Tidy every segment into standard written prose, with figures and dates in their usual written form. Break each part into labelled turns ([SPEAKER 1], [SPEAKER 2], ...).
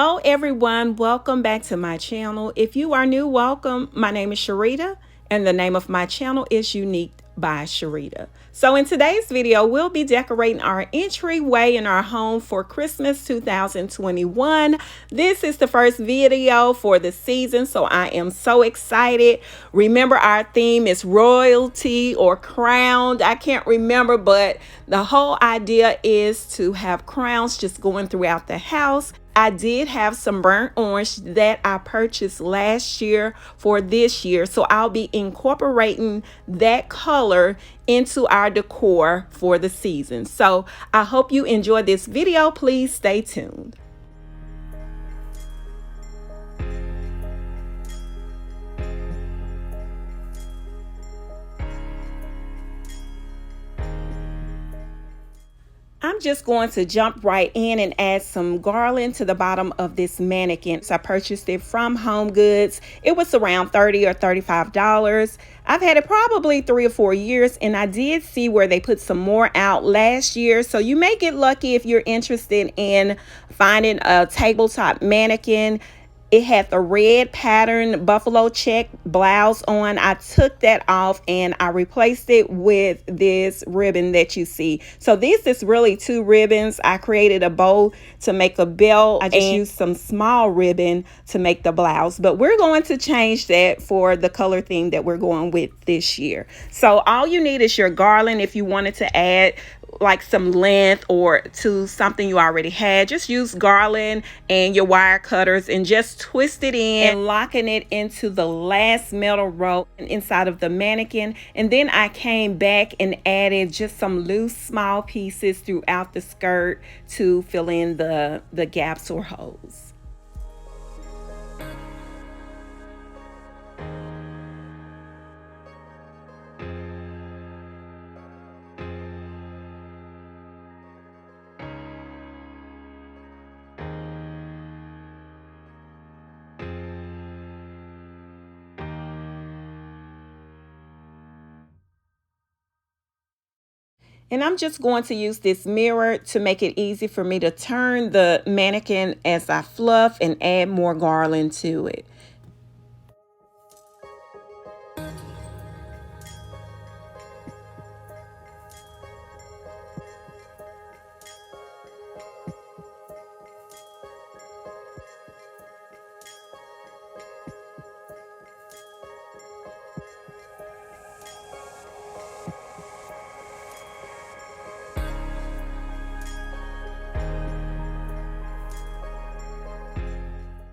[SPEAKER 1] Hello everyone, welcome back to my channel. If you are new, welcome. My name is Sharita and the name of my channel is Unique by Sharita. So in today's video, we'll be decorating our entryway in our home for Christmas 2021. This is the first video for the season, so I am so excited. Remember, our theme is royalty or crowned. I can't remember, but the whole idea is to have crowns just going throughout the house. I did have some burnt orange that I purchased last year for this year, so I'll be incorporating that color into our decor for the season. So I hope you enjoy this video. Please stay tuned. I'm just going to jump right in and add some garland to the bottom of this mannequin. So I purchased it from Home Goods. It was around $30 or $35. I've had it probably 3 or 4 years, and I did see where they put some more out last year. So you may get lucky if you're interested in finding a tabletop mannequin. It had the red pattern buffalo check blouse on. I took that off and I replaced it with this ribbon that you see. So this is really 2 ribbons. I created a bow to make a belt. I just used some small ribbon to make the blouse. But we're going to change that for the color theme that we're going with this year. So all you need is your garland. If you wanted to add like some length or to something you already had, just use garland and your wire cutters and just twist it in and locking it into the last metal rope inside of the mannequin. And then I came back and added just some loose small pieces throughout the skirt to fill in the gaps or holes. And I'm just going to use this mirror to make it easy for me to turn the mannequin as I fluff and add more garland to it.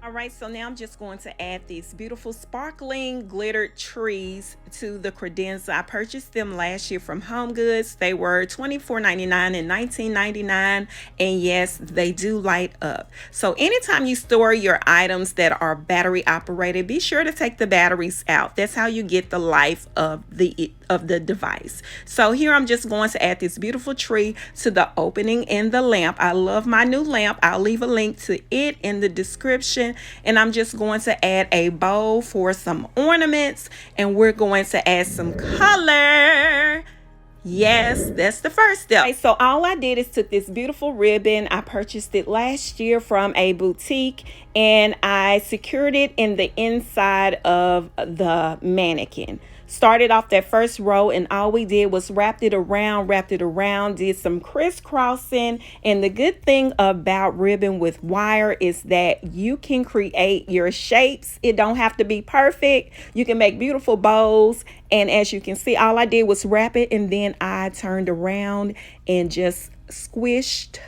[SPEAKER 1] All right, so now I'm just going to add these beautiful sparkling glittered trees to the credenza. I purchased them last year from Home Goods. They were $24.99 and $19.99, and yes, they do light up. So anytime you store your items that are battery operated, be sure to take the batteries out. That's how you get the life of the device. So here I'm just going to add this beautiful tree to the opening in the lamp. I love my new lamp. I'll leave a link to it in the description. And I'm just going to add a bow for some ornaments, and we're going to add some color. Yes, that's the first step. Okay, so all I did is took this beautiful ribbon. I purchased it last year from a boutique, and I secured it in the inside of the mannequin. Started off that first row, and all we did was wrapped it around, did some crisscrossing. And the good thing about ribbon with wire is that you can create your shapes. It don't have to be perfect. You can make beautiful bows. And as you can see, all I did was wrap it, and then I turned around and just squished.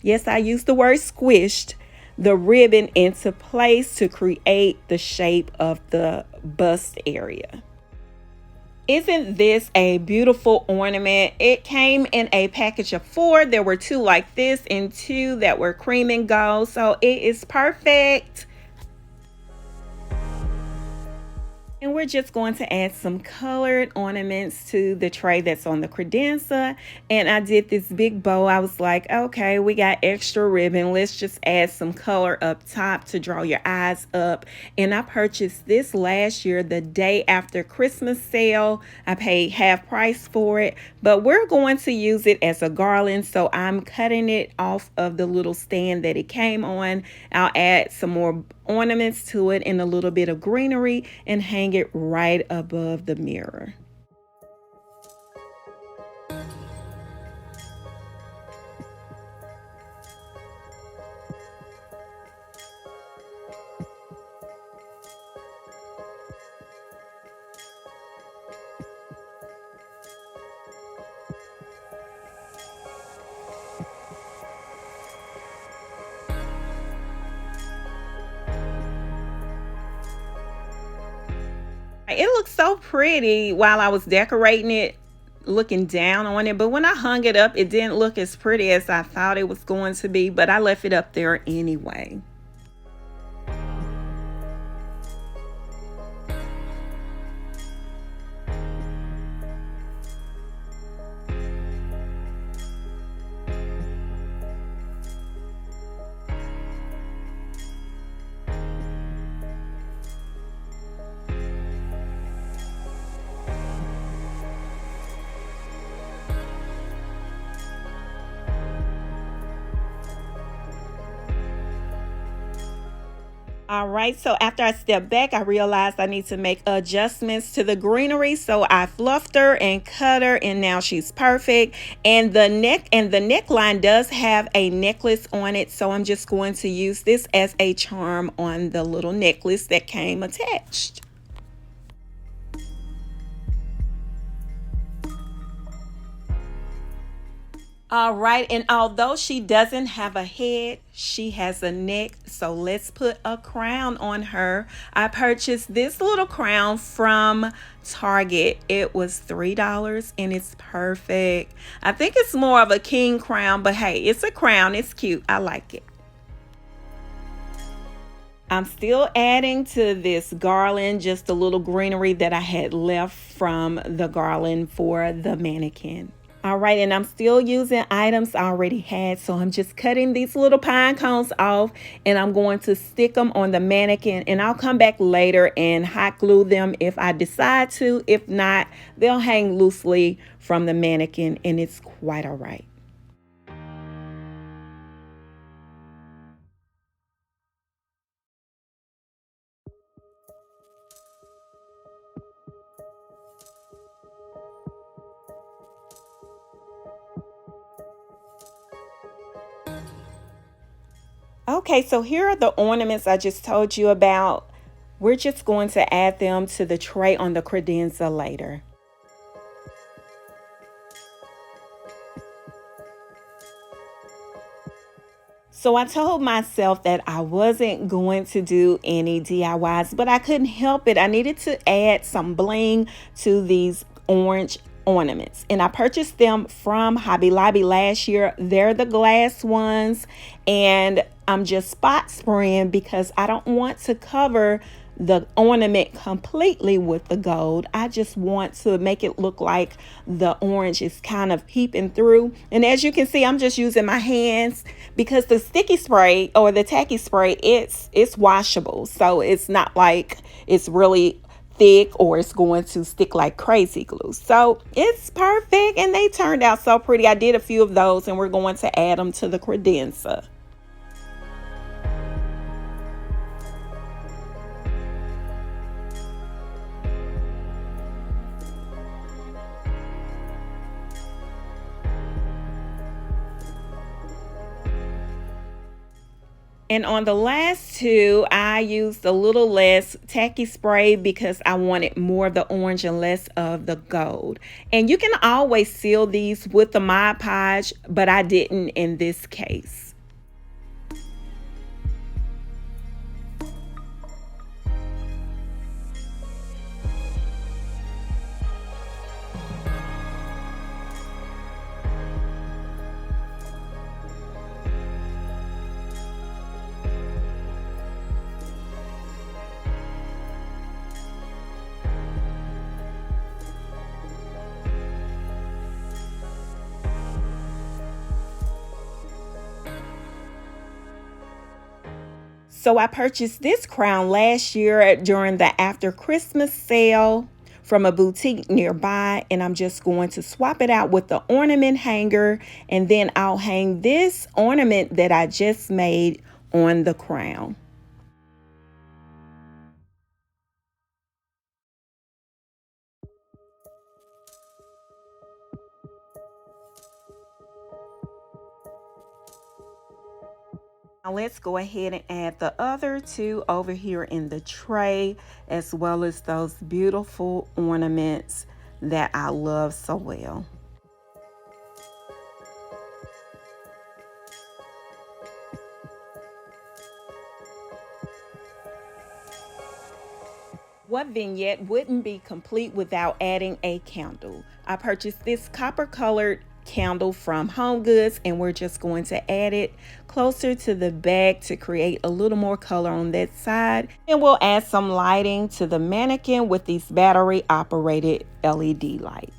[SPEAKER 1] Yes, I used the word squished the ribbon into place to create the shape of the bust area. Isn't this a beautiful ornament? It came in a package of 4. There were 2 like this and 2 that were cream and gold. So it is perfect. And we're just going to add some colored ornaments to the tray that's on the credenza. And I did this big bow. I was like, okay, we got extra ribbon. Let's just add some color up top to draw your eyes up. And I purchased this last year, the day after Christmas sale. I paid half price for it, but we're going to use it as a garland. So I'm cutting it off of the little stand that it came on. I'll add some more ornaments to it and a little bit of greenery and hang it right above the mirror. It looked so pretty while I was decorating it, looking down on it, but when I hung it up, it didn't look as pretty as I thought it was going to be, but I left it up there anyway. All right, so after I stepped back, I realized I need to make adjustments to the greenery. So I fluffed her and cut her, and now she's perfect. And the neckline does have a necklace on it. So I'm just going to use this as a charm on the little necklace that came attached. All right, and although she doesn't have a head, she has a neck. So let's put a crown on her. I purchased this little crown from Target. It was $3 and it's perfect. I think it's more of a king crown, but hey, it's a crown. It's cute. I like it. I'm still adding to this garland just a little greenery that I had left from the garland for the mannequin. All right, and I'm still using items I already had, so I'm just cutting these little pine cones off and I'm going to stick them on the mannequin, and I'll come back later and hot glue them if I decide to. If not, they'll hang loosely from the mannequin and it's quite all right. Okay, so here are the ornaments I just told you about. We're just going to add them to the tray on the credenza later. So I told myself that I wasn't going to do any DIYs, but I couldn't help it. I needed to add some bling to these orange ornaments, and I purchased them from Hobby Lobby last year. They're the glass ones, and I'm just spot spraying because I don't want to cover the ornament completely with the gold. I just want to make it look like the orange is kind of peeping through. And as you can see, I'm just using my hands because the sticky spray or the tacky spray, it's washable, so it's not like it's really thick or it's going to stick like crazy glue. So it's perfect, and they turned out so pretty. I did a few of those and we're going to add them to the credenza. And on the last two, I used a little less tacky spray because I wanted more of the orange and less of the gold. And you can always seal these with the Mod Podge, but I didn't in this case. So I purchased this crown last year during the after Christmas sale from a boutique nearby, and I'm just going to swap it out with the ornament hanger, and then I'll hang this ornament that I just made on the crown. Now let's go ahead and add the other two over here in the tray, as well as those beautiful ornaments that I love so well. What vignette wouldn't be complete without adding a candle? I purchased this copper colored candle from Home Goods, and we're just going to add it closer to the back to create a little more color on that side. And we'll add some lighting to the mannequin with these battery operated LED lights.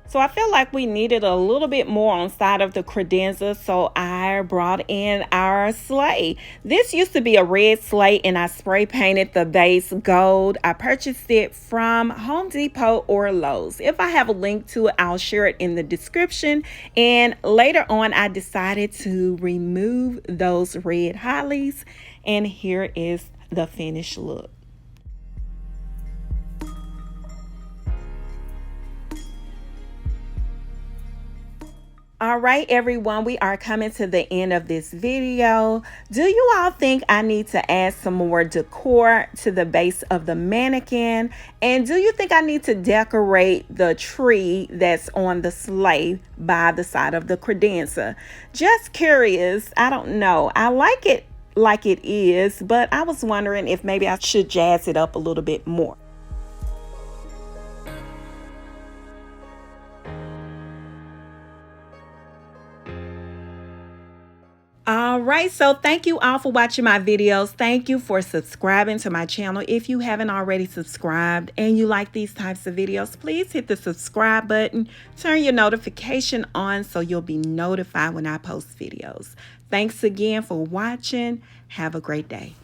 [SPEAKER 1] So I felt like we needed a little bit more on side of the credenza, so I brought in our sleigh. This used to be a red sleigh, and I spray painted the base gold. I purchased it from Home Depot or Lowe's. If I have a link to it, I'll share it in the description. And later on, I decided to remove those red hollies, and here is the finished look. All right, everyone, we are coming to the end of this video. Do you all think I need to add some more decor to the base of the mannequin? And do you think I need to decorate the tree that's on the sleigh by the side of the credenza? Just curious. I don't know. I like it like it is, but I was wondering if maybe I should jazz it up a little bit more. All right, so thank you all for watching my videos. Thank you for subscribing to my channel. If you haven't already subscribed and you like these types of videos, please hit the subscribe button, turn your notification on so you'll be notified when I post videos. Thanks again for watching. Have a great day.